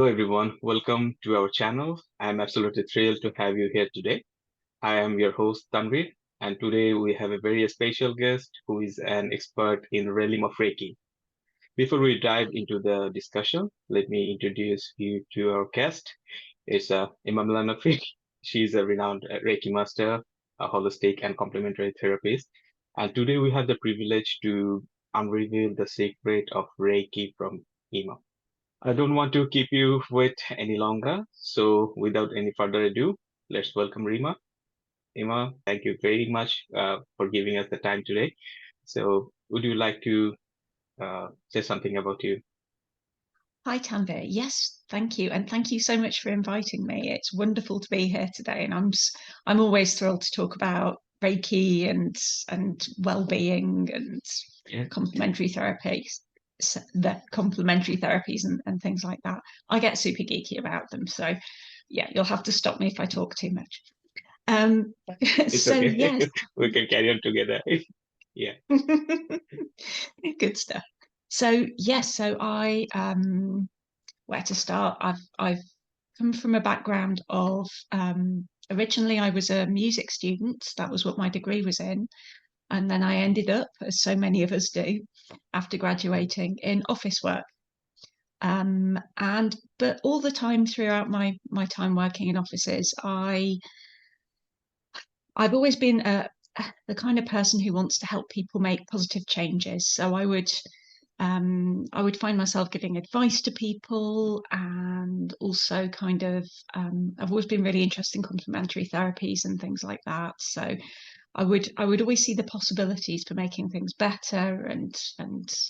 Hello everyone, welcome to our channel. I'm absolutely thrilled to have you here today. I am your host Tanvir, and today we have a very special guest who is an expert in the realm of Reiki. Before we dive into the discussion, let me introduce you to our guest. It's Ema Melanphy. She's a renowned Reiki master, a holistic and complementary therapist. And today we have the privilege to unreveal the secret of Reiki from Ema. I don't want to keep you wait any longer. So, without any further ado, let's welcome Rima. Rima, thank you very much for giving us the time today. So, would you like to say something about you? Hi, Tanvir. Yes, thank you, and thank you so much for inviting me. It's wonderful to be here today, and I'm always thrilled to talk about Reiki and well-being and Yeah. complementary therapies, the complementary therapies and things like that. I get super geeky about them, so yeah, you'll have to stop me if I talk too much. It's So okay. yes, We can carry on together. Yeah. good stuff. So yes, so I where to start? I've come from a background of originally I was a music student. That was what my degree was in. And then I ended up, as so many of us do, after graduating in office work. And but all the time throughout my time working in offices, I've always been the kind of person who wants to help people make positive changes. So I would find myself giving advice to people, and also I've always been really interested in complementary therapies and things like that. So I would always see the possibilities for making things better, and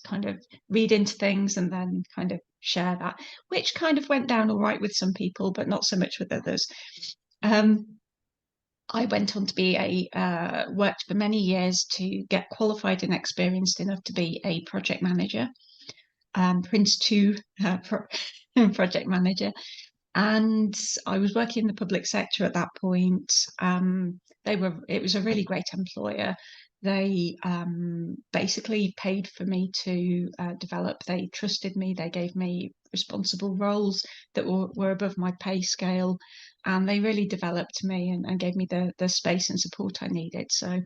kind of read into things and then kind of share that, which kind of went down all right with some people, but not so much with others. Um, I went on to be worked for many years to get qualified and experienced enough to be a project manager, Prince 2 project manager. And I was working in the public sector at that point. It was a really great employer. They basically paid for me to develop. They trusted me. They gave me responsible roles that were above my pay scale, and they really developed me and gave me the space and support I needed. So,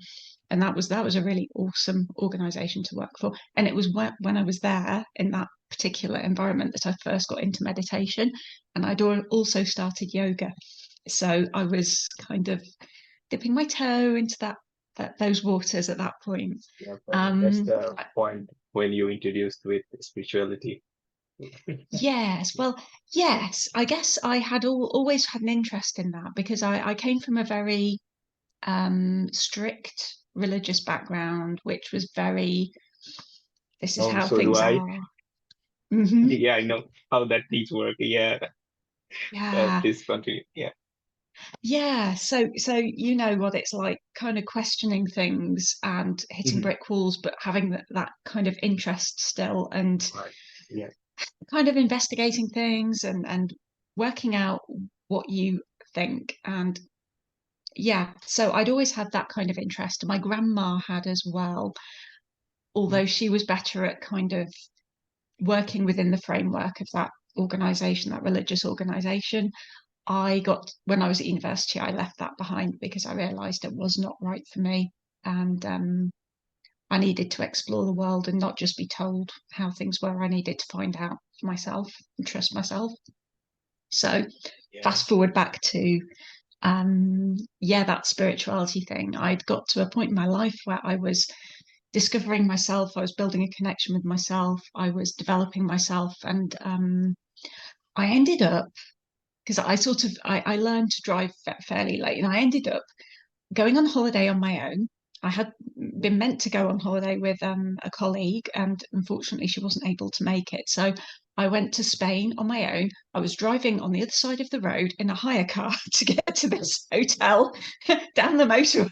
and that was a really awesome organization to work for. And it was when I was there in that particular environment that I first got into meditation, and I'd also started yoga. So I was kind of dipping my toe into those waters at that point. Yeah, perfect. That's Um, the point when you introduced with spirituality. yes, well, yes, I guess I had always had an interest in that because I came from a very strict religious background, which was very, this is Oh, how so do things I. are. Hmm. Yeah, I know how that things work. Yeah, Yeah, please continue. Yeah. yeah. So you know what it's like, kind of questioning things and hitting Mhm. brick walls, but having that kind of interest still, and Right. Yeah. kind of investigating things and working out what you think. And yeah, so I'd always had that kind of interest. My grandma had as well, although she was better at kind of working within the framework of that organization, that religious organization. When I was at university, I left that behind because I realized it was not right for me. And I needed to explore the world and not just be told how things were. I needed to find out for myself and trust myself. So Yeah. fast forward back to yeah, that spirituality thing. I'd got to a point in my life where I was discovering myself. I was building a connection with myself. I was developing myself, and I ended up, because I learned to drive fairly late, and I ended up going on holiday on my own. I had been meant to go on holiday with a colleague, and unfortunately, she wasn't able to make it. So I went to Spain on my own. I was driving on the other side of the road in a hire car to get to this hotel down the motorway.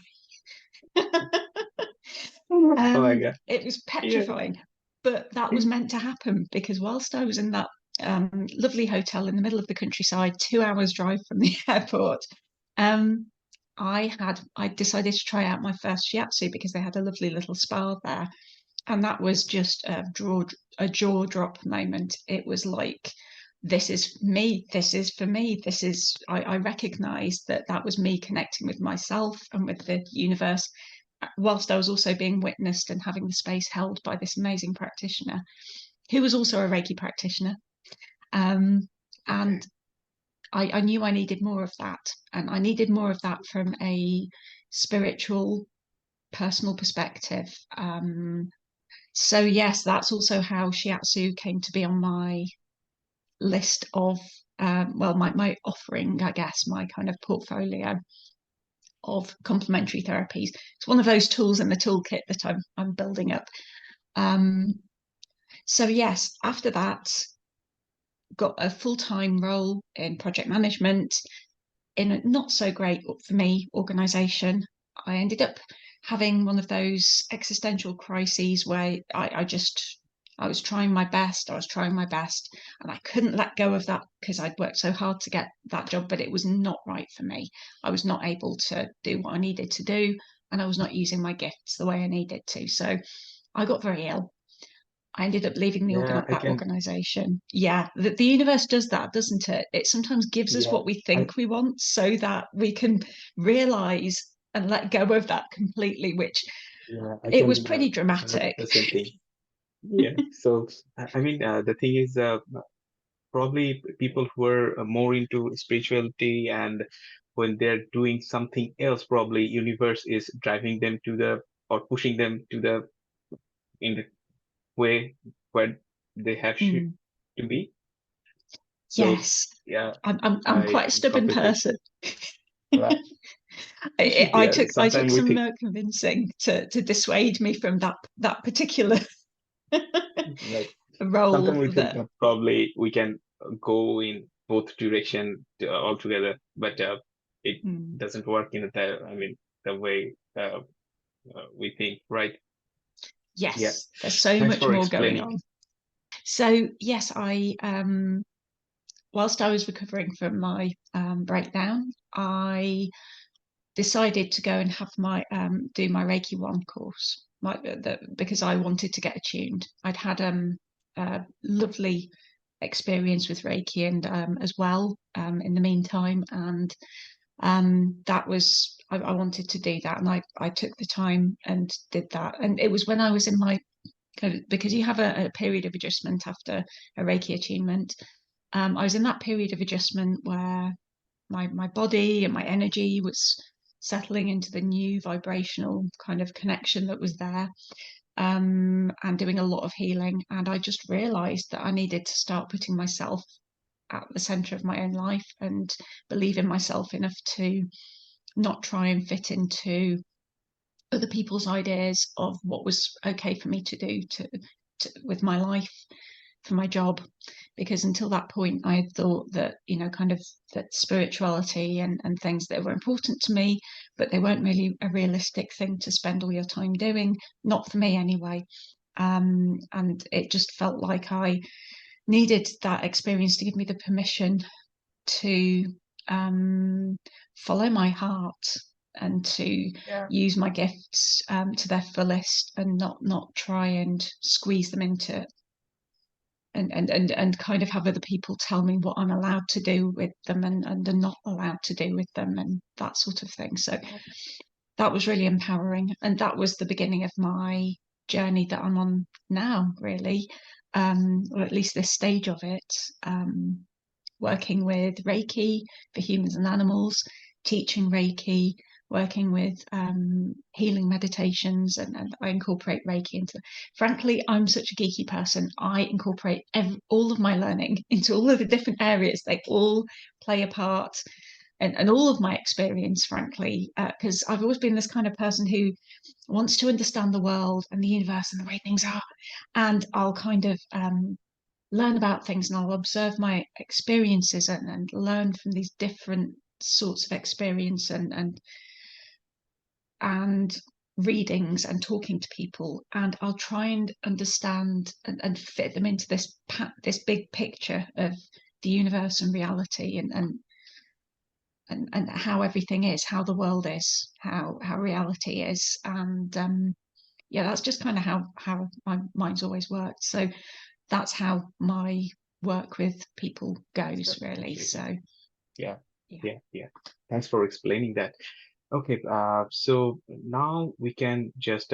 Oh my God. It was Yeah. petrifying, but that was meant to happen because whilst I was in that lovely hotel in the middle of the countryside, 2 hours drive from the airport, um, I decided to try out my first shiatsu because they had a lovely little spa there, and that was just a jaw drop moment. It was like this is me, this is for me, I recognized that was me connecting with myself and with the universe, whilst I was also being witnessed and having the space held by this amazing practitioner who was also a Reiki practitioner. And I knew I needed more of that, and I needed more of that from a spiritual, personal perspective. So yes, that's also how shiatsu came to be on my list of my offering, I guess, my kind of portfolio of complementary therapies. It's one of those tools in the toolkit that I'm building up. So yes, after that, got a full-time role in project management in a not so great for me organization. I ended up having one of those existential crises where I was trying my best, and I couldn't let go of that because I'd worked so hard to get that job, but it was not right for me. I was not able to do what I needed to do, and I was not using my gifts the way I needed to. So I got very ill. I ended up leaving that organization. Yeah, the universe does that, doesn't it? It sometimes gives us what we think we want so that we can realize and let go of that completely, which it was pretty dramatic. The same thing. Yeah. So, I mean, the thing is, probably people who are more into spirituality, and when they're doing something else, probably universe is driving them to the, or pushing them to the, in the way where they have to be. So Yes. yeah, I'm quite a stubborn person. I took some convincing to dissuade me from that particular role. Sometimes we think that probably we can go in both direction altogether, but it doesn't work in the way we think, right? Yes, yeah. There's so Thanks much for more explaining. going on. So yes, whilst I was recovering from my breakdown, I decided to go and have my do my Reiki 1 course, because I wanted to get attuned. I'd had a lovely experience with Reiki and as well in the meantime, and that was I wanted to do that, and I took the time and did that. And it was when I was in my, because you have a period of adjustment after a Reiki attunement. I was in that period of adjustment where my body and my energy was settling into the new vibrational kind of connection that was there, and doing a lot of healing. And I just realized that I needed to start putting myself at the center of my own life and believe in myself enough to not try and fit into other people's ideas of what was okay for me to do with my life, for my job. Because until that point I had thought that, kind of that spirituality and things that were important to me, but they weren't really a realistic thing to spend all your time doing, not for me anyway. And it just felt like I needed that experience to give me the permission to follow my heart and to use my gifts to their fullest, and not try and squeeze them into and kind of have other people tell me what I'm allowed to do with them and not allowed to do with them, and that sort of thing. So that was really empowering, and that was the beginning of my journey that I'm on now, really, or at least this stage of it. Working with Reiki for humans and animals, teaching Reiki, working with healing meditations, and I incorporate Reiki into. Frankly, I'm such a geeky person. I incorporate all of my learning into all of the different areas. They all play a part, and all of my experience, frankly, because I've always been this kind of person who wants to understand the world and the universe and the way things are, and I'll kind of learn about things, and I'll observe my experiences and learn from these different sorts of experience and readings and talking to people, and I'll try and understand and fit them into this big picture of the universe and reality, and how everything is, how the world is, how reality is. And that's just kind of how my mind's always worked. So that's how my work with people goes, really. So Yeah, yeah. yeah. Thanks for explaining that. Okay, so now we can just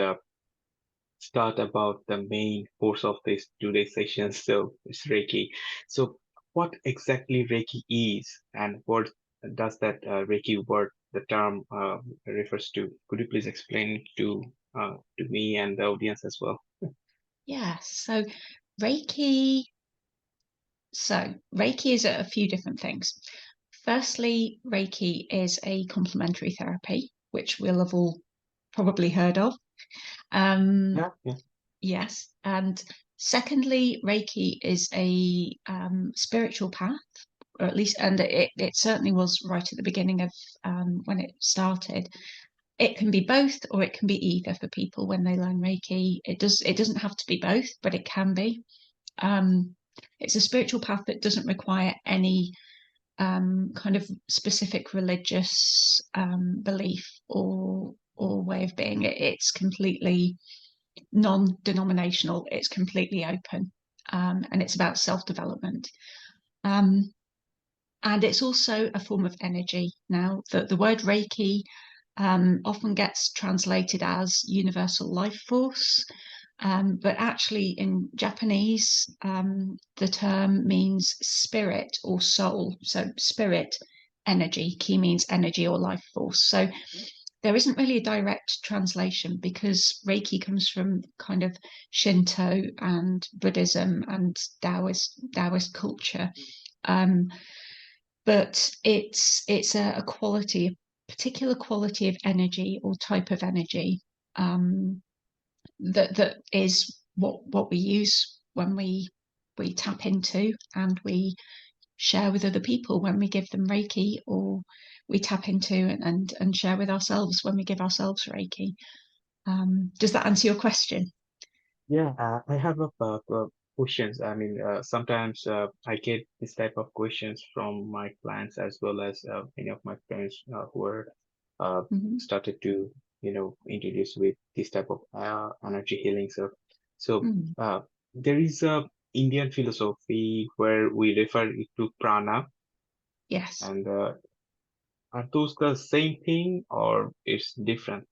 start about the main course of this today's session. So it's Reiki. So what exactly Reiki is, and what does that Reiki word, the term refers to? Could you please explain it to me and the audience as well? Yeah. Reiki. So Reiki is a few different things. Firstly, Reiki is a complementary therapy, which we'll have all probably heard of. Yeah, yeah, Yes. And secondly, Reiki is a spiritual path, or at least, and it certainly was right at the beginning of when it started. It can be both, or it can be either for people when they learn Reiki. It doesn't have to be both, but it can be. Um, it's a spiritual path that doesn't require any kind of specific religious belief or way of being. It's completely non-denominational. It's completely open, and it's about self-development. Um, and it's also a form of energy. Now, the word Reiki often gets translated as universal life force, but actually in Japanese, the term means spirit or soul. So spirit, energy, ki means energy or life force. So there isn't really a direct translation because Reiki comes from kind of Shinto and Buddhism and Taoist culture. Um, but it's a quality, a particular quality of energy or type of energy um, that is what we use when we tap into and we share with other people when we give them Reiki, or we tap into and share with ourselves when we give ourselves Reiki. Does that answer your question? yeah. I have a questions. I mean, sometimes I get this type of questions from my clients as well as many of my friends who are uh, Mm-hmm. started to, introduce with this type of energy healing. So Mm. there is a Indian philosophy where we refer it to prana, Yes. and are those the same thing or it's different?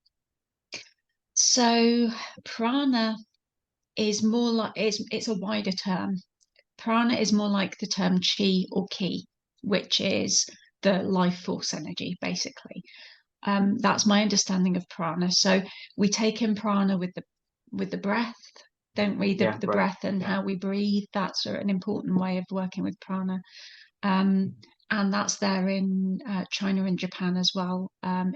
So prana is more like it's a wider term. Prana is more like the term chi or ki, which is the life force energy, basically. That's my understanding of prana. So we take in prana with the breath, don't we? Yeah, The right. breath and Yeah, how we breathe. That's an important way of working with prana. Um, and that's there in China and Japan as well.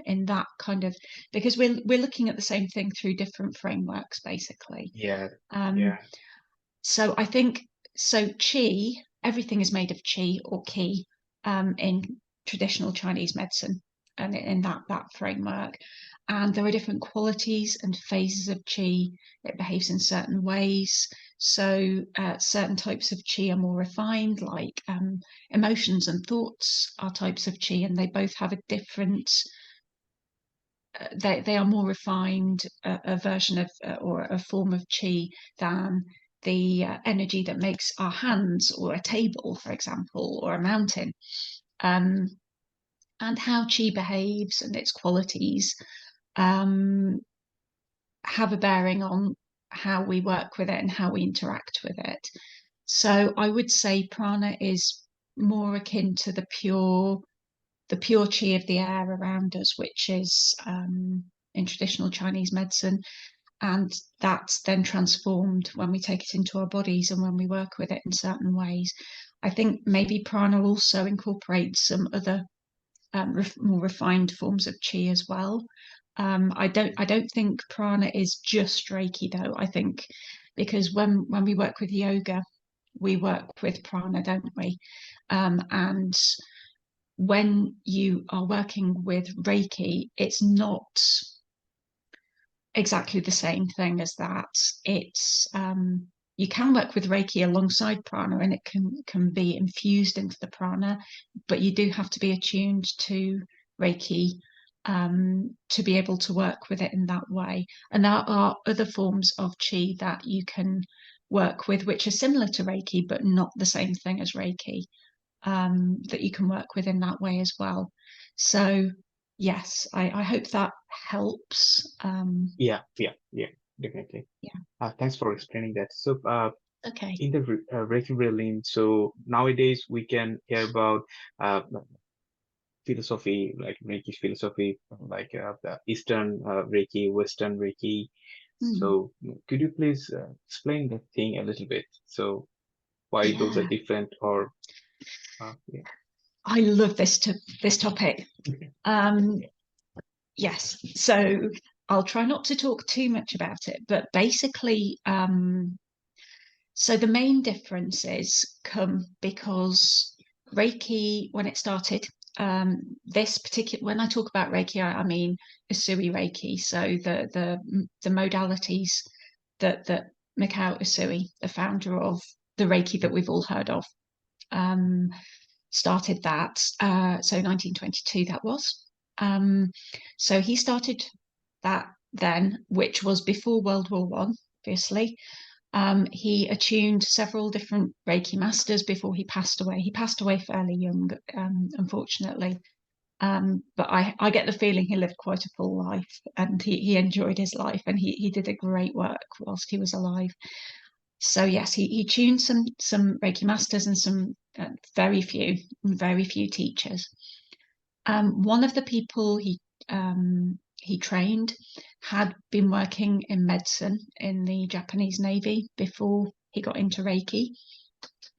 In that kind of because we're looking at the same thing through different frameworks, basically. yeah, Um, yeah, so I think so. Qi, everything is made of qi or ki in traditional Chinese medicine, and in that framework. And there are different qualities and phases of qi. It behaves in certain ways. So certain types of qi are more refined, like emotions and thoughts are types of qi, and they both have a different they are more refined a version of or a form of chi than the energy that makes our hands or a table, for example, or a mountain. Um, and how chi behaves and its qualities um, have a bearing on how we work with it and how we interact with it. So I would say prana is more akin to the pure chi of the air around us, which is in traditional Chinese medicine. And that's then transformed when we take it into our bodies and when we work with it in certain ways. I think maybe prana also incorporates some other more refined forms of chi as well. I don't think prana is just Reiki though. I think because when we work with yoga, we work with prana, don't we? And when you are working with Reiki, it's not exactly the same thing as that. It's you can work with Reiki alongside prana, and it can be infused into the prana, but you do have to be attuned to Reiki to be able to work with it in that way. And there are other forms of chi that you can work with, which are similar to Reiki, but not the same thing as Reiki, that you can work with in that way as well. So yes, I hope that helps. Yeah, definitely. Yeah. Thanks for explaining that. So, Okay. in the Reiki realm, so nowadays we can hear about philosophy, like Reiki philosophy, like the Eastern Reiki, Western Reiki. Mm. So, could you please explain that thing a little bit? So, why those are Yeah, different, or yeah. I love this topic. Um, yes, so I'll try not to talk too much about it, but basically, so the main differences come because Reiki, when it started, this particular, when I talk about Reiki, I mean Usui Reiki. So the modalities that Mikao Usui, the founder of the Reiki that we've all heard of, um, started that. So 1922 that was. So he started that then, which was before World War One, obviously. He attuned several different Reiki masters before he passed away. He passed away fairly young, unfortunately. But I get the feeling he lived quite a full life, and he enjoyed his life, and he did a great work whilst he was alive. So yes, he tuned some Reiki masters and some very few teachers. One of the people he trained had been working in medicine in the Japanese Navy before he got into Reiki.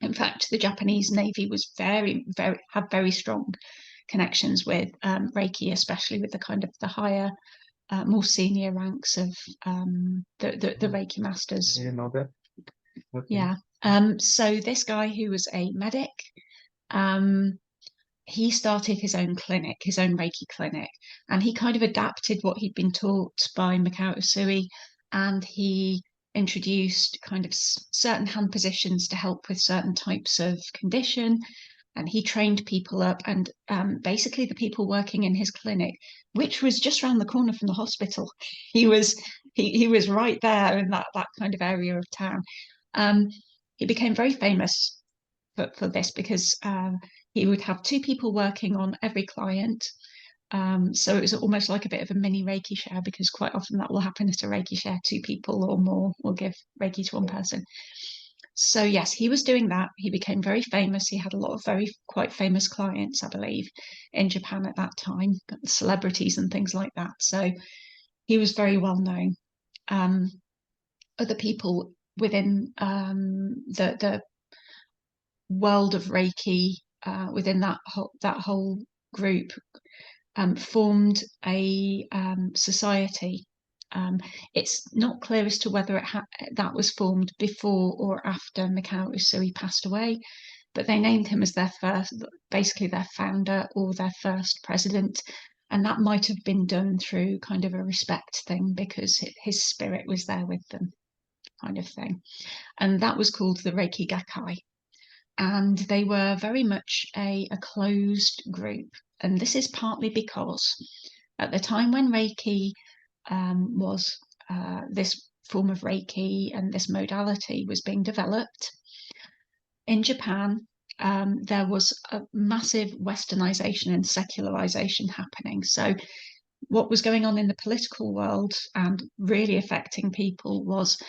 In fact, the Japanese Navy was had very strong connections with Reiki, especially with the kind of the higher, more senior ranks of the Reiki masters. You know that? Okay. Yeah. So this guy who was a medic, um, he started his own clinic, his own Reiki clinic, and he kind of adapted what he'd been taught by Mikao Usui, and he introduced kind of certain hand positions to help with certain types of condition. And he trained people up, and basically the people working in his clinic, which was just around the corner from the hospital, he was he was right there in that kind of area of town. Um, he became very famous for this because he would have two people working on every client. So it was almost like a bit of a mini Reiki share, because quite often that will happen at a Reiki share. Two people or more will give Reiki to one person. So yes, he was doing that. He became very famous. He had a lot of very quite famous clients, I believe, in Japan at that time, celebrities and things like that. So he was very well known. Um, Other people within the world of Reiki, within that whole group, formed a society. It's not clear as to whether that was formed before or after Mikao Usui passed away, but they named him as basically their founder or their first president. And that might have been done through kind of a respect thing, because his spirit was there with them, kind of thing. And that was called the Reiki Gakkai. And they were very much a closed group. And this is partly because at the time when Reiki was this form of Reiki and this modality was being developed in Japan, there was a massive westernization and secularization happening. So what was going on in the political world and really affecting people was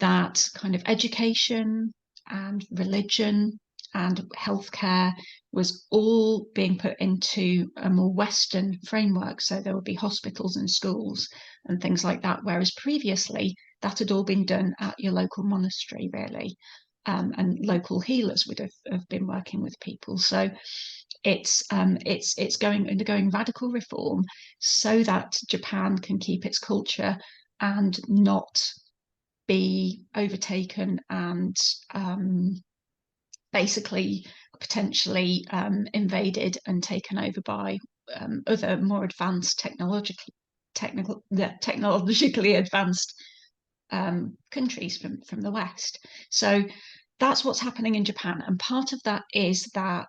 that kind of education and religion and healthcare was all being put into a more Western framework. So there would be hospitals and schools and things like that, whereas previously that had all been done at your local monastery, really. And local healers would have been working with people. So it's undergoing radical reform so that Japan can keep its culture and not be overtaken and basically potentially invaded and taken over by other more advanced technologically advanced countries from the West. So that's what's happening in Japan, and part of that is that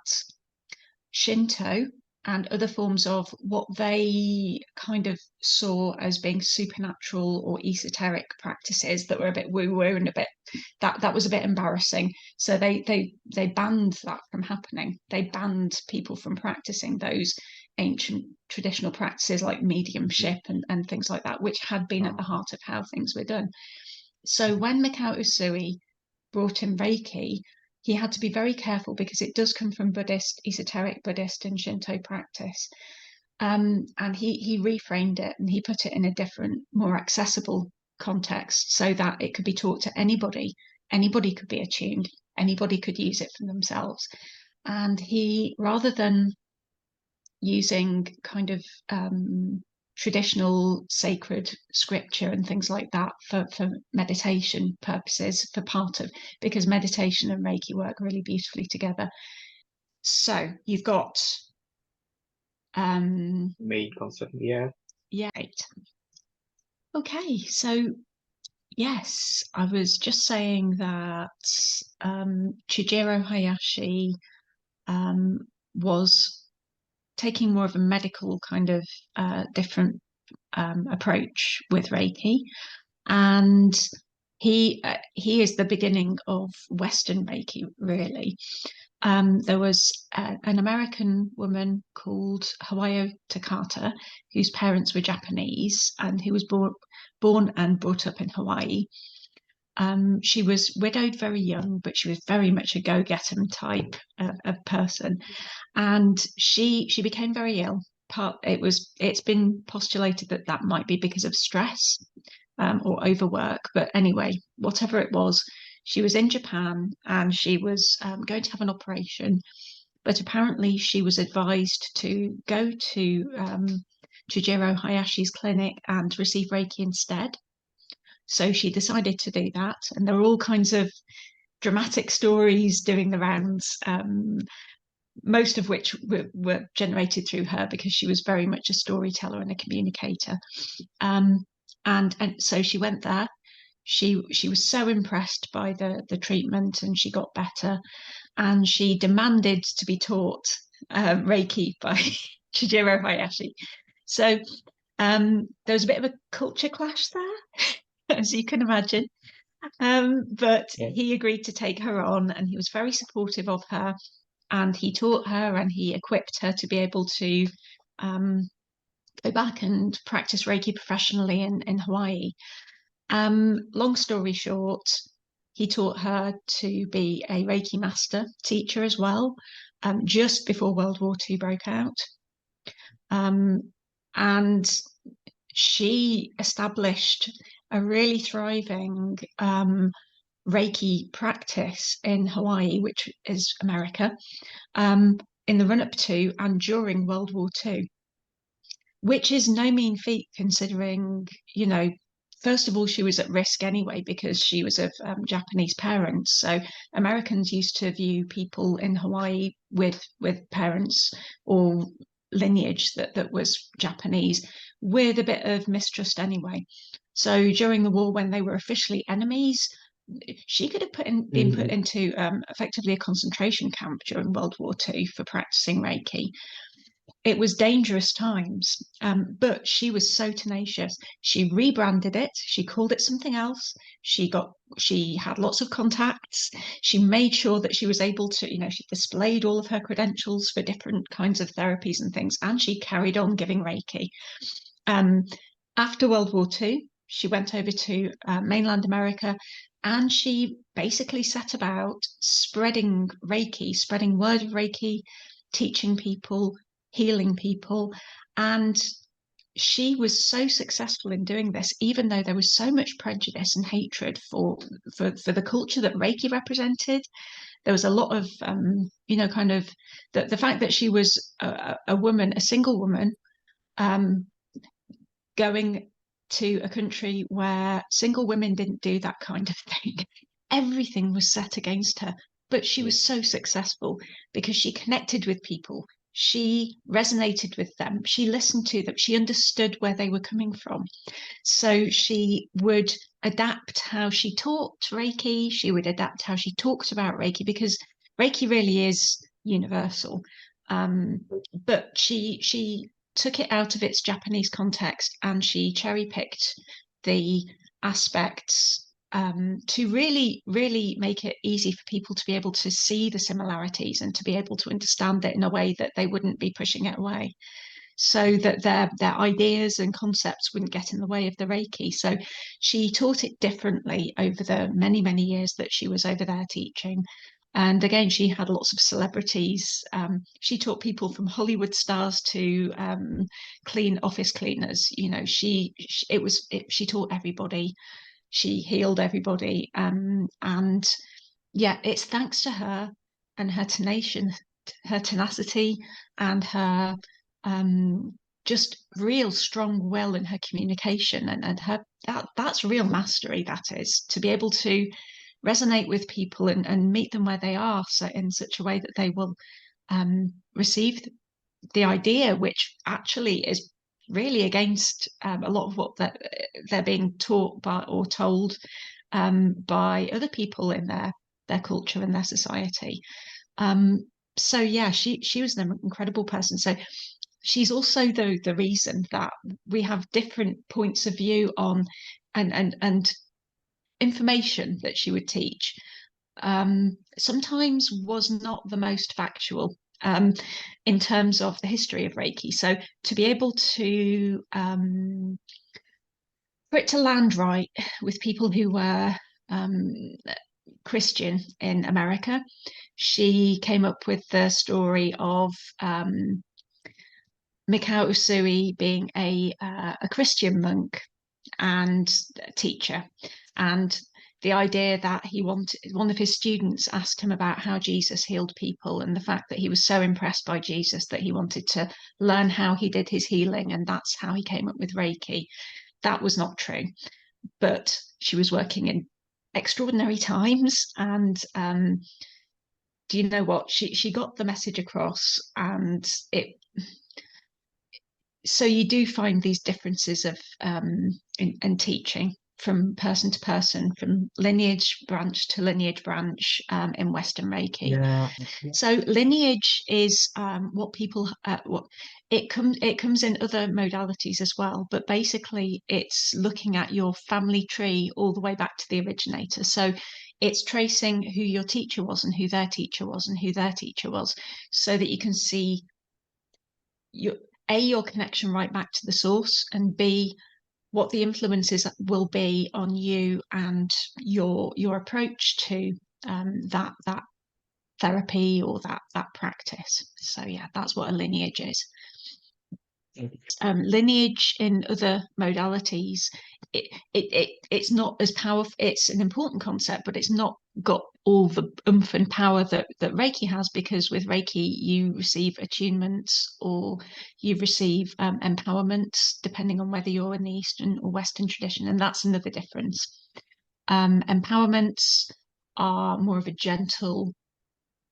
Shinto and other forms of what they kind of saw as being supernatural or esoteric practices that were a bit woo-woo and a bit that was a bit embarrassing. So they banned that from happening. They banned people from practicing those ancient traditional practices like mediumship and things like that, which had been at the heart of how things were done. So when Mikao Usui brought in Reiki, he had to be very careful because it does come from Buddhist, esoteric Buddhist and Shinto practice. And he reframed it and he put it in a different, more accessible context so that it could be taught to anybody. Anybody could be attuned, anybody could use it for themselves. And he, rather than using kind of traditional sacred scripture and things like that for meditation purposes, for part of, because meditation and Reiki work really beautifully together. So you've got main concept, yeah. Right. Okay, so yes, I was just saying that Chijiro Hayashi was taking more of a medical kind of different approach with Reiki, and he is the beginning of Western Reiki, really. There was an American woman called Hawayo Takata, whose parents were Japanese, and who was born and brought up in Hawaii. She was widowed very young, but she was very much a go-getter type of person, and she became very ill. It's been postulated that that might be because of stress or overwork, but anyway, whatever it was, she was in Japan and she was going to have an operation, but apparently she was advised to go to Chijiro Hayashi's clinic and receive Reiki instead. So she decided to do that, and there were all kinds of dramatic stories doing the rounds, most of which were generated through her because she was very much a storyteller and a communicator. And so she went there. She was so impressed by the treatment, and she got better, and she demanded to be taught Reiki by Chijiro Hayashi. So there was a bit of a culture clash there, as you can imagine. But he agreed to take her on, and he was very supportive of her, and he taught her and he equipped her to be able to go back and practice Reiki professionally in Hawaii. Long story short, he taught her to be a Reiki master teacher as well, just before World War II broke out. And she established a really thriving Reiki practice in Hawaii, which is America, in the run-up to and during World War II, which is no mean feat considering, you know, first of all, she was at risk anyway because she was of Japanese parents. So Americans used to view people in Hawaii with parents or lineage that was Japanese with a bit of mistrust anyway. So during the war, when they were officially enemies, she could have been put into effectively a concentration camp during World War II for practicing Reiki. It was dangerous times, but she was so tenacious. She rebranded it. She called it something else. She had lots of contacts. She made sure that she was able to, she displayed all of her credentials for different kinds of therapies and things, and she carried on giving Reiki. After World War II, she went over to mainland America, and she basically set about spreading Reiki, spreading word of Reiki, teaching people, healing people. And she was so successful in doing this, even though there was so much prejudice and hatred for the culture that Reiki represented. There was a lot of, kind of the fact that she was a woman, a single woman, going to a country where single women didn't do that kind of thing. Everything was set against her, but she was so successful because she connected with people. She resonated with them. She listened to them. She understood where they were coming from. So she would adapt how she taught Reiki. She would adapt how she talked about Reiki, because Reiki really is universal. But she took it out of its Japanese context and she cherry picked the aspects to really, really make it easy for people to be able to see the similarities and to be able to understand it in a way that they wouldn't be pushing it away, so that their ideas and concepts wouldn't get in the way of the Reiki. So she taught it differently over the many, many years that she was over there teaching. And again, she had lots of celebrities. She taught people from Hollywood stars to office cleaners. You know, she taught everybody. She healed everybody. And yeah, it's thanks to her and her tenacity, and her just real strong will in her communication, and her that's real mastery. That is, to be able to resonate with people and meet them where they are, so in such a way that they will receive the idea, which actually is really against a lot of what they're being taught by or told by other people in their culture and their society. So yeah, she was an incredible person. So she's also the reason that we have different points of view on and information that she would teach sometimes was not the most factual in terms of the history of Reiki. So to be able to for it to land right with people who were Christian in America, she came up with the story of Mikao Usui being a Christian monk and teacher, and the idea that he wanted, one of his students asked him about how Jesus healed people, and the fact that he was so impressed by Jesus that he wanted to learn how he did his healing, and that's how he came up with Reiki. That was not true, but she was working in extraordinary times, and do you know what, she got the message across, and it so you do find these differences of in teaching from person to person, from lineage branch to lineage branch in Western Reiki. Yeah. So lineage is what people what it comes in other modalities as well, but basically it's looking at your family tree all the way back to the originator. So it's tracing who your teacher was and who their teacher was and who their teacher was, so that you can see your connection right back to the source, and B, what the influences will be on you and your approach to that therapy or that practice. So yeah, that's what a lineage is. Lineage in other modalities, it's not as powerful. It's an important concept, but it's not got all the oomph and power that Reiki has, because with Reiki you receive attunements or you receive empowerments, depending on whether you're in the Eastern or Western tradition, and that's another difference. Empowerments are more of a gentle,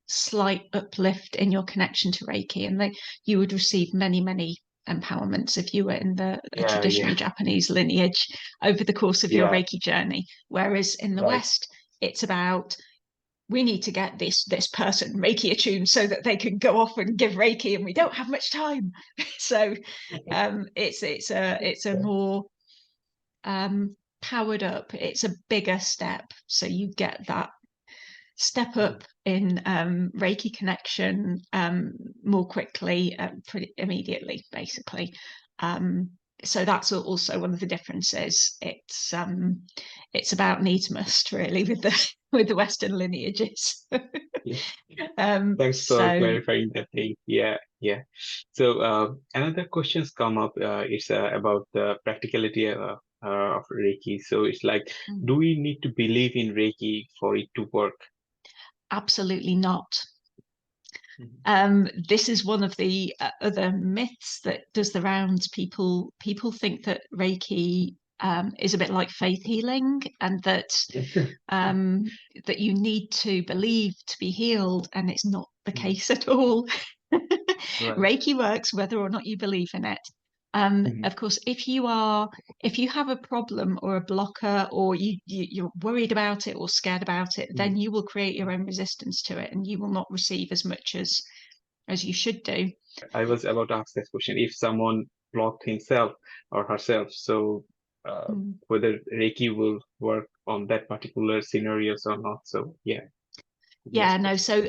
slight uplift in your connection to Reiki, and you would receive many empowerments if you were in the traditional Japanese lineage over the course of your Reiki journey. Whereas in the West, it's about, we need to get this person Reiki attuned so that they can go off and give Reiki, and we don't have much time. So it's a more powered up, it's a bigger step. So you get that step up in Reiki connection more quickly, pretty immediately, basically. So that's also one of the differences. It's about needs must, really, with the Western lineages. Thanks for clarifying that thing. Yeah. So another questions come up. It's about the practicality of Reiki. So it's like, do we need to believe in Reiki for it to work? Absolutely not. This is one of the other myths that does the rounds. People think that Reiki is a bit like faith healing, and that that you need to believe to be healed, and it's not the case at all. Reiki works whether or not you believe in it. Of course, if you have a problem or a blocker, or you're worried about it or scared about it, then you will create your own resistance to it, and you will not receive as much as as you should do. I was about to ask this question. If someone blocked himself or herself, so whether Reiki will work on that particular scenarios or not. So yeah. Yeah, no. So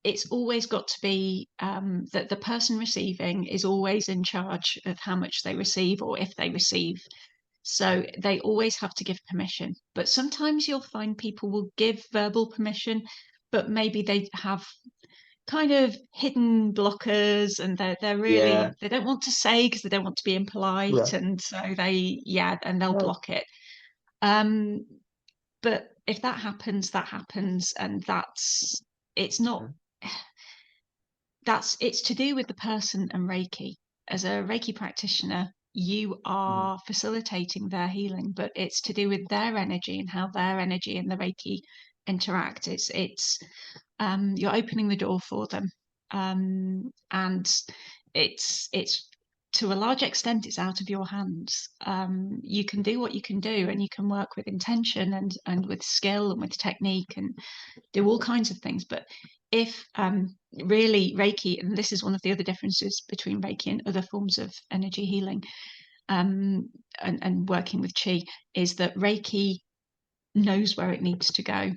it's always got to be that the person receiving is always in charge of how much they receive or if they receive. So they always have to give permission. But sometimes you'll find people will give verbal permission, but maybe they have kind of hidden blockers, and they're Yeah. really, they don't want to say because they don't want to be impolite, Right. and so and they'll Right. block it. But if that happens, that happens, and it's not it's to do with the person and Reiki. As a Reiki practitioner, you Mhm. are facilitating their healing, but it's to do with their energy and how their energy and the Reiki interact. It's you're opening the door for them, and it's to a large extent it's out of your hands. You can do what you can do, and you can work with intention and with skill and with technique and do all kinds of things. But if really Reiki, and this is one of the other differences between Reiki and other forms of energy healing, and working with Chi, is that Reiki knows where it needs to go.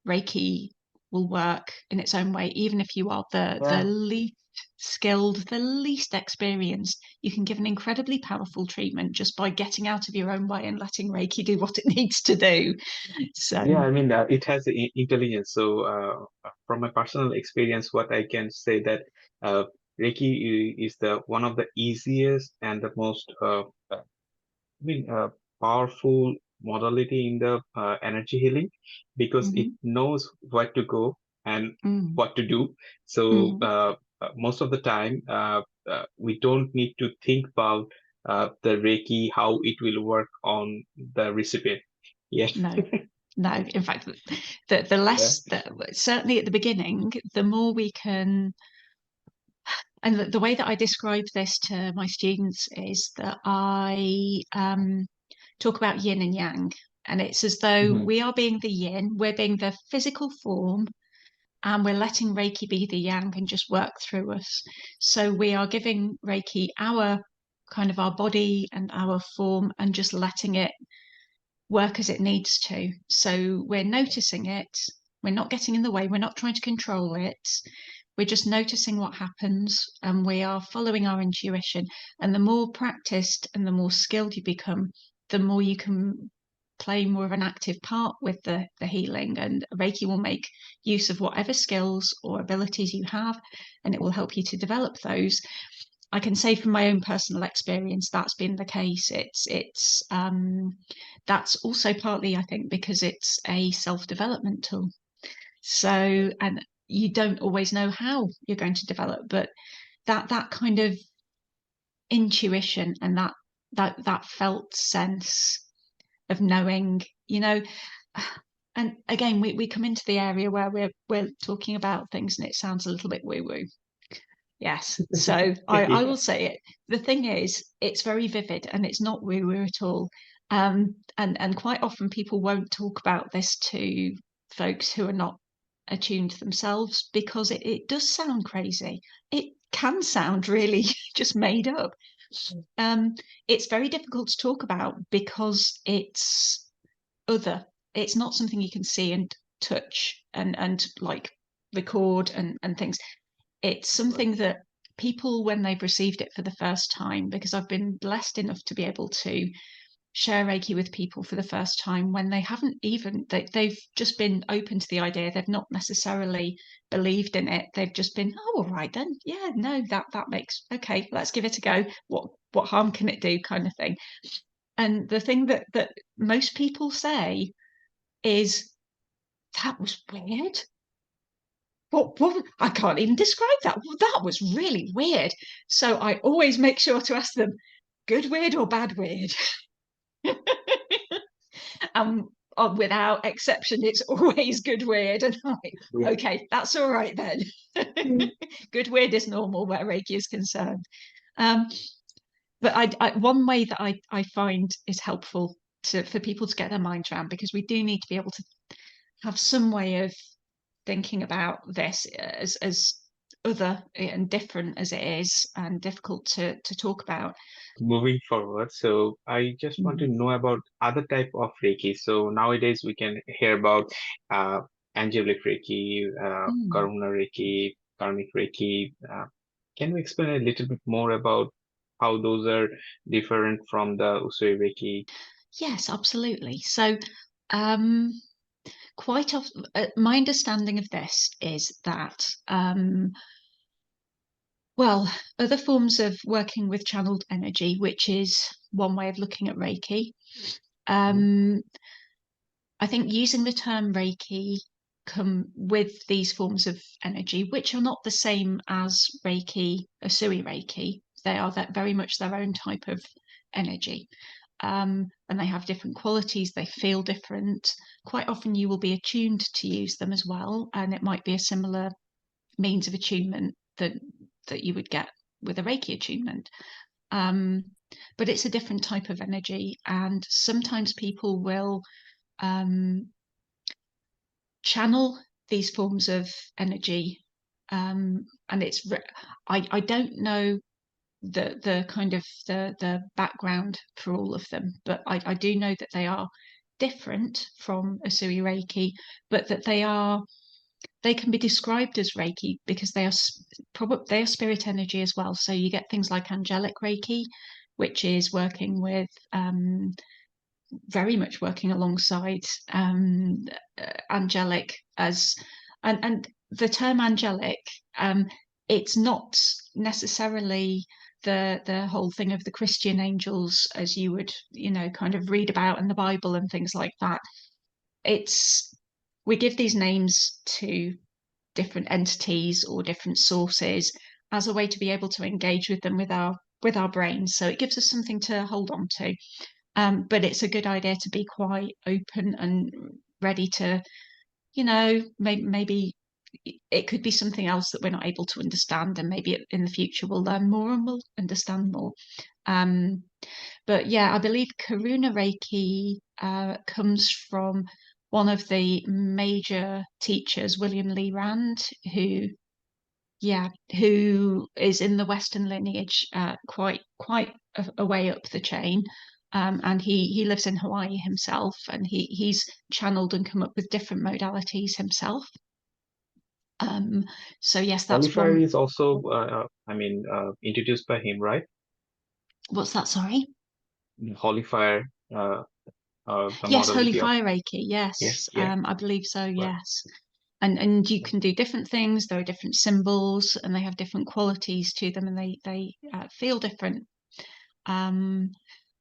Reiki will work in its own way, even if you are the Yeah. least skilled, the least experienced. You can give an incredibly powerful treatment just by getting out of your own way and letting Reiki do what it needs to do. So, Yeah, I mean, it has intelligence. So, from my personal experience, what I can say that uh, Reiki is the one of the easiest and the most I mean, powerful modality in the energy healing because it mhm, knows where to go and mm, what to do. So mhm, most of the time, we don't need to think about the Reiki, how it will work on the recipient. Yeah. no. No, in fact, the Yeah. less that, certainly at the beginning, the more we can. And the way that I describe this to my students is that I talk about yin and yang. And it's as though Mhm. we are being the yin, we're being the physical form, and we're letting Reiki be the yang and just work through us. So we are giving Reiki our kind of our body and our form and just letting it work as it needs to. So we're noticing it, we're not getting in the way, we're not trying to control it. We're just noticing what happens and we are following our intuition. And the more practiced and the more skilled you become, the more you can play more of an active part with the healing. And Reiki will make use of whatever skills or abilities you have, and it will help you to develop those. I can say from my own personal experience that's been the case. It's that's also partly, I think, because it's a self-development tool. So, and you don't always know how you're going to develop, but that kind of intuition and that felt sense of knowing, and again, we come into the area where we're talking about things and it sounds a little bit woo-woo. Yes. So I Yeah. will say it. The thing is, it's very vivid and it's not woo-woo at all. And quite often people won't talk about this to folks who are not attuned themselves because it does sound crazy. It can sound really just made up. Um, it's very difficult to talk about because it's other. It's not something you can see and touch and like record and things. It's Right. something that people, when they've received it for the first time, because I've been blessed enough to be able to share Reiki with people for the first time when they haven't even, they've just been open to the idea. They've not necessarily believed in it. They've just been, oh, all right then. Yeah, no, that makes, okay, let's give it a go. What harm can it do, kind of thing. And the thing that most people say is, that was weird. What I can't even describe that. Well, that was really weird. So I always make sure to ask them, good weird or bad weird? And without exception, it's always good weird. And I'm like, Yeah. okay, that's all right then. Mm. Good weird is normal where Reiki is concerned. Um, but one way that I find is helpful for people to get their mind around, because we do need to be able to have some way of thinking about this as other and different as it is, and difficult to talk about. Moving forward, so I just want to know about other type of Reiki. So nowadays we can hear about uh, angelic Reiki, Mm. Karuna Reiki, karmic Reiki. Can we explain a little bit more about how those are different from the Usui Reiki? Yes, absolutely. So, um, quite often, my understanding of this is that, well, other forms of working with channeled energy, which is one way of looking at Reiki, Mhm. um, I think using the term Reiki come with these forms of energy, which are not the same as Reiki, Usui Reiki. They are that very much their own type of energy. And they have different qualities, they feel different. Quite often you will be attuned to use them as well, and it might be a similar means of attunement that you would get with a Reiki attunement. Um, but it's a different type of energy, and sometimes people will um, channel these forms of energy. And I don't know the kind of the background for all of them, but I do know that they are different from Usui Reiki, but that they can be described as Reiki because they are spirit energy as well. So you get things like angelic Reiki, which is working with very much working alongside angelic as and the term angelic, it's not necessarily the whole thing of the Christian angels as you would kind of read about in the Bible and things like that. It's We give these names to different entities or different sources as a way to be able to engage with them with our brains, so it gives us something to hold on to. But it's a good idea to be quite open and ready to, maybe it could be something else that we're not able to understand, and maybe in the future we'll learn more and we'll understand more. Um, but yeah, I believe Karuna Reiki comes from one of the major teachers, William Lee Rand, who is in the Western lineage, quite a way up the chain. And he lives in Hawaii himself, and he's channeled and come up with different modalities himself. Um, so yes, Holy that's Fire one. is also, introduced by him, right? What's that? Sorry. Holy Fire, the Yes, Holy modality of, Fire Reiki. yes, Yes, yeah, I believe so. right. Yes, and you can do different things. There are different symbols, and they have different qualities to them, and they feel different. Um,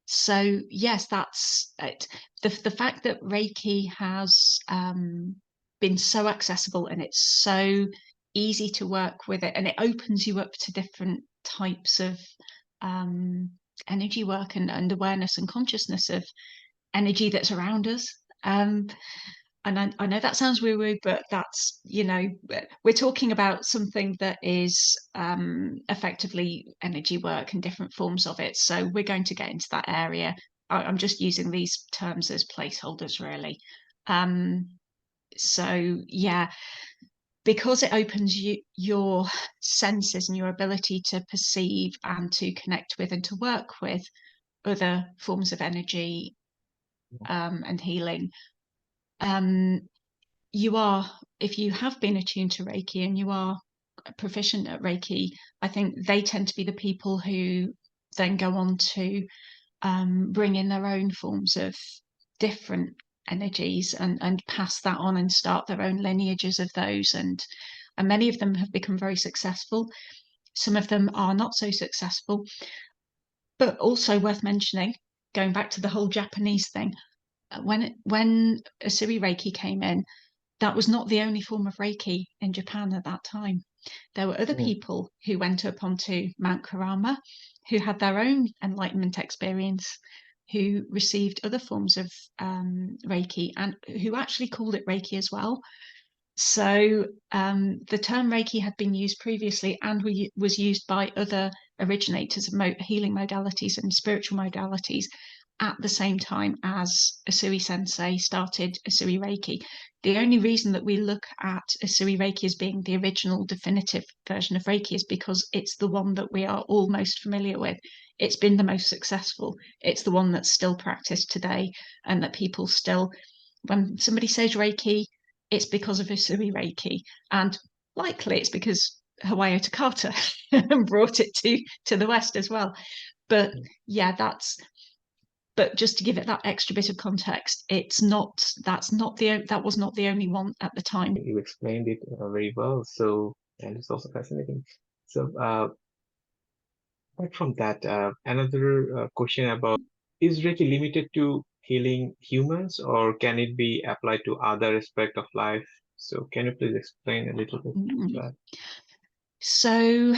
So yes, that's it. The fact that Reiki has been so accessible and it's so easy to work with it, and it opens you up to different types of um, energy work and awareness and consciousness of energy that's around us. Um, and I know that sounds woo woo, but that's, we're talking about something that is effectively energy work and different forms of it. So we're going to get into that area. I'm just using these terms as placeholders, really. Um, so, yeah, because it opens your senses and your ability to perceive and to connect with and to work with other forms of energy and healing. Um, you are, if you have been attuned to Reiki and you are proficient at Reiki, I think they tend to be the people who then go on to bring in their own forms of different energies and pass that on and start their own lineages of those. And many of them have become very successful. Some of them are not so successful, but also worth mentioning, going back to the whole Japanese thing, when Usui Reiki came in, that was not the only form of Reiki in Japan at that time. There were other Mm. people who went up onto Mount Karama who had their own enlightenment experience, who received other forms of Reiki and who actually called it Reiki as well. So the term Reiki had been used previously and was used by other originators of healing modalities and spiritual modalities. at the same time as Usui Sensei started Usui Reiki. The only reason that we look at Usui Reiki as being the original definitive version of Reiki is because it's the one that we are all most familiar with. It's been the most successful. It's the one that's still practiced today, and that people still, when somebody says Reiki, it's because of Usui Reiki. And likely it's because Hawaii Takata brought it to the West as well. But yeah, but just to give it that extra bit of context, that was not the only one at the time. You explained it very well. So, and it's also fascinating. So, apart from that, another question about, is Reiki limited to healing humans, or can it be applied to other aspect of life? So, can you please explain a little bit that? So,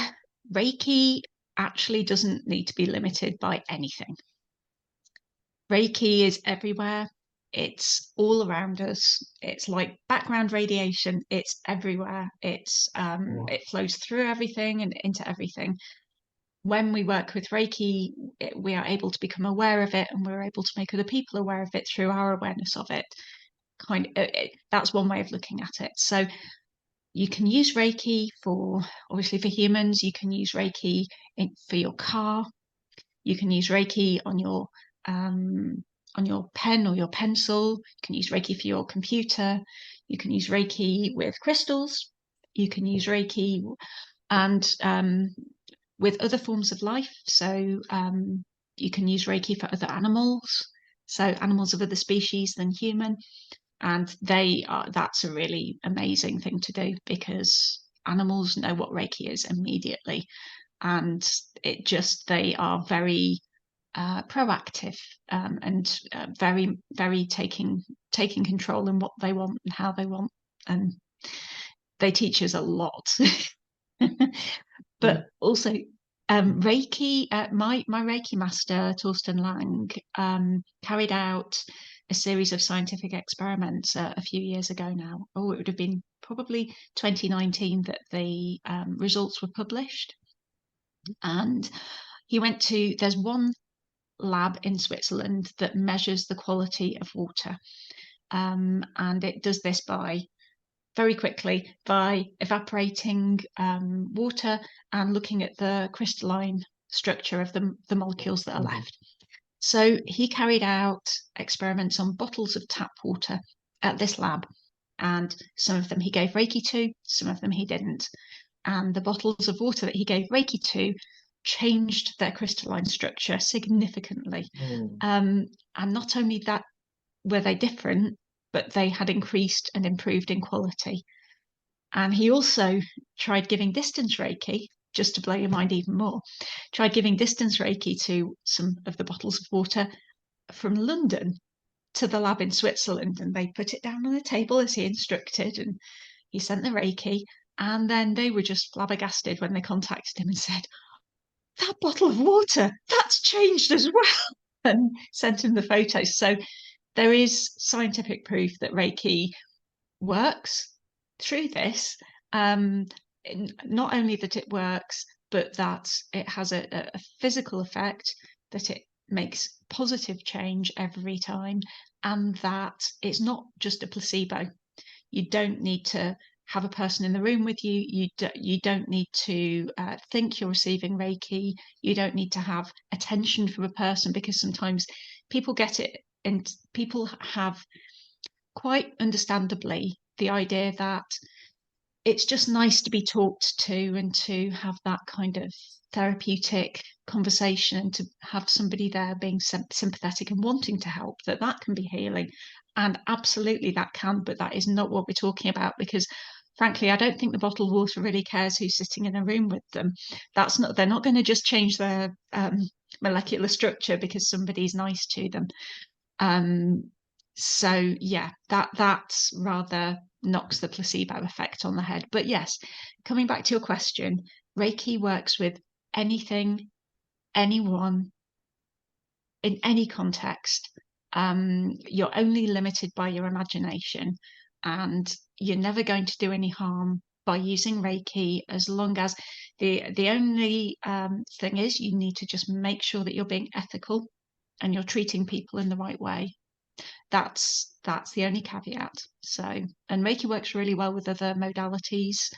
Reiki actually doesn't need to be limited by anything. Reiki is everywhere. It's all around us. It's like background radiation. It's everywhere. It flows through everything and into everything. When we work with Reiki, we are able to become aware of it, and we're able to make other people aware of it through our awareness of it. That's one way of looking at it. So you can use Reiki obviously for humans. You can use Reiki for your car. You can use Reiki on your pen or your pencil. You can use Reiki for your computer. You can use Reiki with crystals. You can use Reiki and with other forms of life. So you can use Reiki for other animals. So animals of other species than human. And that's a really amazing thing to do, because animals know what Reiki is immediately. And they are very proactive, and very, very taking control in what they want and how they want. And they teach us a lot. But also, Reiki, my Reiki master, Torsten Lang, carried out a series of scientific experiments a few years ago now. Oh, it would have been probably 2019 that the results were published. And there's one lab in Switzerland that measures the quality of water. And it does this very quickly by evaporating water and looking at the crystalline structure of the molecules that are left. So he carried out experiments on bottles of tap water at this lab, and some of them he gave Reiki to, some of them he didn't. And the bottles of water that he gave Reiki to changed their crystalline structure significantly. And not only that were they different, but they had increased and improved in quality. And he also tried giving distance Reiki, just to blow your mind even more, tried giving distance Reiki to some of the bottles of water from London to the lab in Switzerland. And they put it down on the table as he instructed, and he sent the Reiki. And then they were just flabbergasted when they contacted him and said, that bottle of water, that's changed as well, and sent him the photos. So there is scientific proof that Reiki works through this. Not only that it works, but that it has a physical effect, that it makes positive change every time, and that it's not just a placebo. You don't need to have a person in the room with you. You don't need to think you're receiving Reiki. You don't need to have attention from a person, because sometimes people get it, and people have, quite understandably, the idea that it's just nice to be talked to and to have that kind of therapeutic conversation, and to have somebody there being sympathetic and wanting to help, that can be healing. And absolutely that can, but that is not what we're talking about, because frankly, I don't think the bottled water really cares who's sitting in a room with them. They're not going to just change their molecular structure because somebody's nice to them. So yeah, that's rather knocks the placebo effect on the head. But yes, coming back to your question, Reiki works with anything, anyone, in any context. You're only limited by your imagination, and you're never going to do any harm by using Reiki, as long as the only thing is, you need to just make sure that you're being ethical and you're treating people in the right way. That's the only caveat. So, and Reiki works really well with other modalities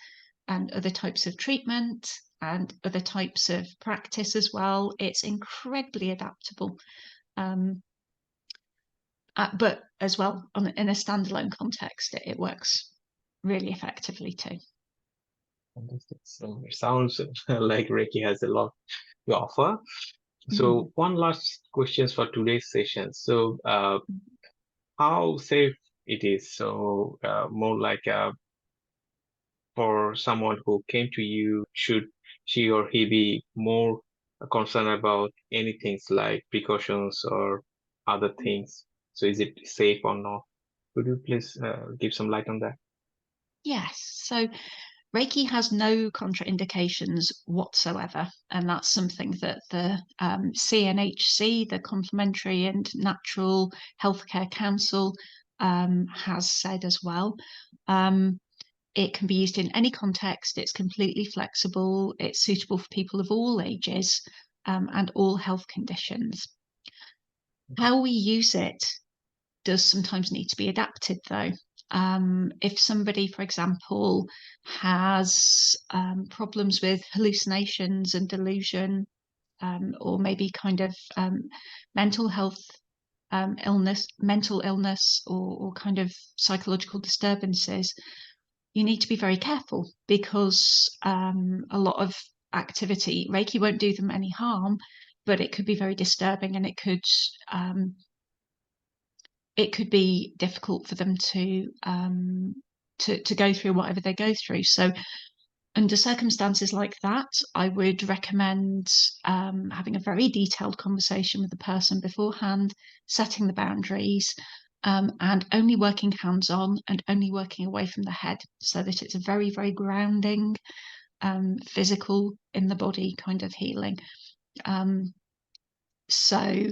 and other types of treatment and other types of practice as well. It's incredibly adaptable. But as well, in a standalone context, it works really effectively too. Fantastic. So it sounds like Reiki has a lot to offer. So one last question for today's session. So how safe it is? So more like for someone who came to you, should she or he be more concerned about any things like precautions or other things? So is it safe or not? Could you please give some light on that? Yes. So Reiki has no contraindications whatsoever, and that's something that the CNHC, the Complementary and Natural Healthcare Council, has said as well. It can be used in any context. It's completely flexible. It's suitable for people of all ages and all health conditions. How we use it does sometimes need to be adapted, though. If somebody, for example, has problems with hallucinations and delusion, or maybe kind of mental health mental illness, or kind of psychological disturbances, you need to be very careful because a lot of activity, Reiki won't do them any harm, but it could be very disturbing, and it could be difficult for them to go through whatever they go through. So under circumstances like that, I would recommend having a very detailed conversation with the person beforehand, setting the boundaries, and only working hands-on and only working away from the head, so that it's a very, very grounding, physical, in the body kind of healing. So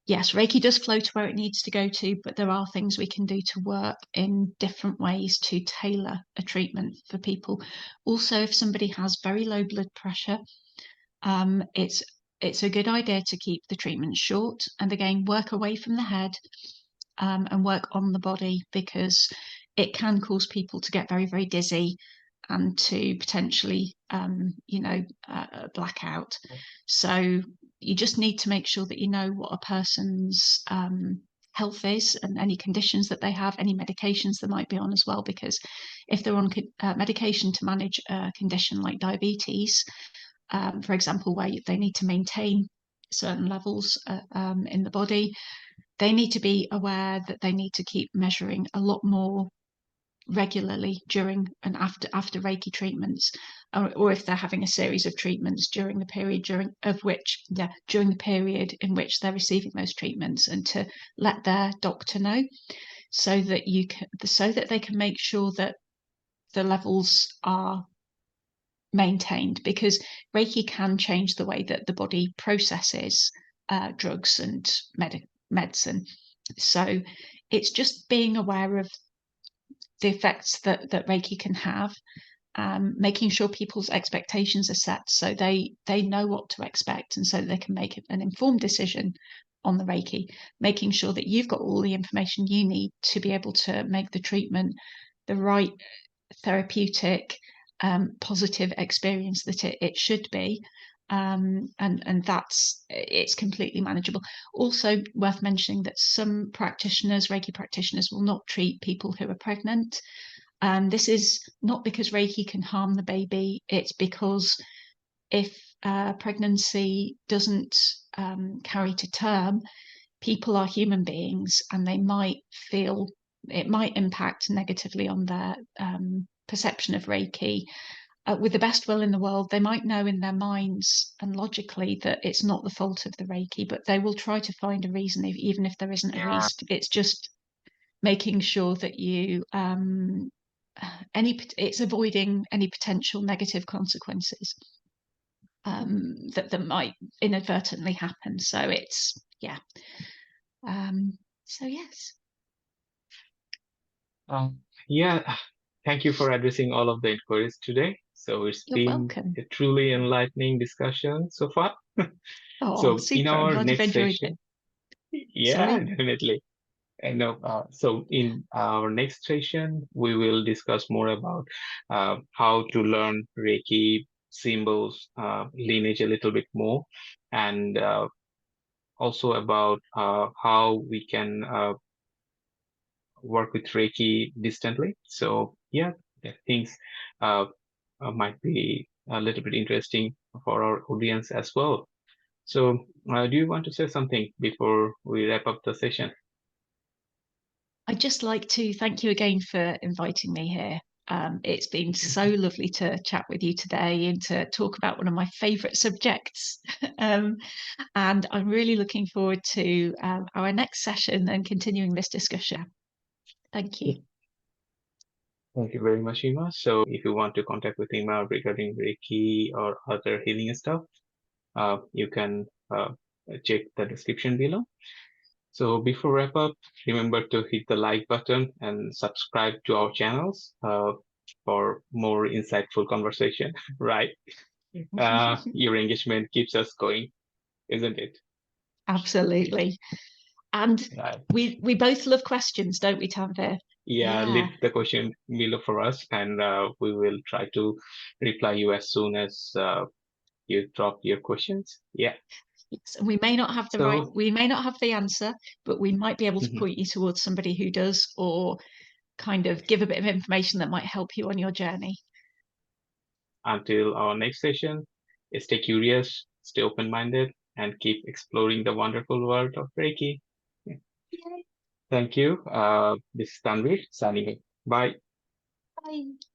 yes, Reiki does flow to where it needs to go to, but there are things we can do to work in different ways to tailor a treatment for people. Also, if somebody has very low blood pressure, it's a good idea to keep the treatment short, and again, work away from the head, and work on the body, because it can cause people to get very, very dizzy and to potentially, black out. So you just need to make sure that you know what a person's health is, and any conditions that they have, any medications they might be on as well, because if they're on medication to manage a condition like diabetes, for example, where they need to maintain certain levels in the body, they need to be aware that they need to keep measuring a lot more regularly during and after Reiki treatments, or if they're having a series of treatments during the period during the period in which they're receiving those treatments, and to let their doctor know, so that they can make sure that the levels are maintained, because Reiki can change the way that the body processes drugs and medicine. So it's just being aware of the effects that Reiki can have, making sure people's expectations are set so they know what to expect, and so they can make an informed decision on the Reiki, making sure that you've got all the information you need to be able to make the treatment the right therapeutic, positive experience that it should be. And it's completely manageable. Also worth mentioning that some Reiki practitioners, will not treat people who are pregnant. This is not because Reiki can harm the baby, it's because if pregnancy doesn't carry to term, people are human beings, and they might feel it might impact negatively on their perception of Reiki. With the best will in the world, they might know in their minds and logically that it's not the fault of the Reiki, but they will try to find a reason, even if there isn't a reason. It's just making sure that it's avoiding any potential negative consequences that might inadvertently happen. So it's so yes. Yeah, thank you for addressing all of the inquiries today. So it's You're been welcome. a truly enlightening discussion so far. Oh, So in super. I'm our glad you've next enjoyed session, it. Yeah, Sorry. definitely. And so in our next session, we will discuss more about how to learn Reiki symbols, lineage a little bit more, and also about how we can work with Reiki distantly. So yeah, the things uh, might be a little bit interesting for our audience as well. So do you want to say something before we wrap up the session? I'd just like to thank you again for inviting me here. It's been so lovely to chat with you today and to talk about one of my favourite subjects. um, and I'm really looking forward to our next session and continuing this discussion. Thank you. Thank you very much, Ema. So if you want to contact with Ema regarding Reiki or other healing stuff, you can check the description below. So before wrap up, remember to hit the like button and subscribe to our channels for more insightful conversation, right? Your engagement keeps us going, isn't it? Absolutely. And Right. we both love questions, don't we, Tanvir? Yeah, Yeah. leave the question below for us, and we will try to reply you as soon as you drop your questions. Yeah. Yes. And we may not have the right, So we may not have the answer, but we might be able to mhm, point you towards somebody who does, or kind of give a bit of information that might help you on your journey. until our next session, stay curious, stay open-minded, and keep exploring the wonderful world of Reiki. Yay. Thank you. This is Tanvir signing off. Bye. Bye.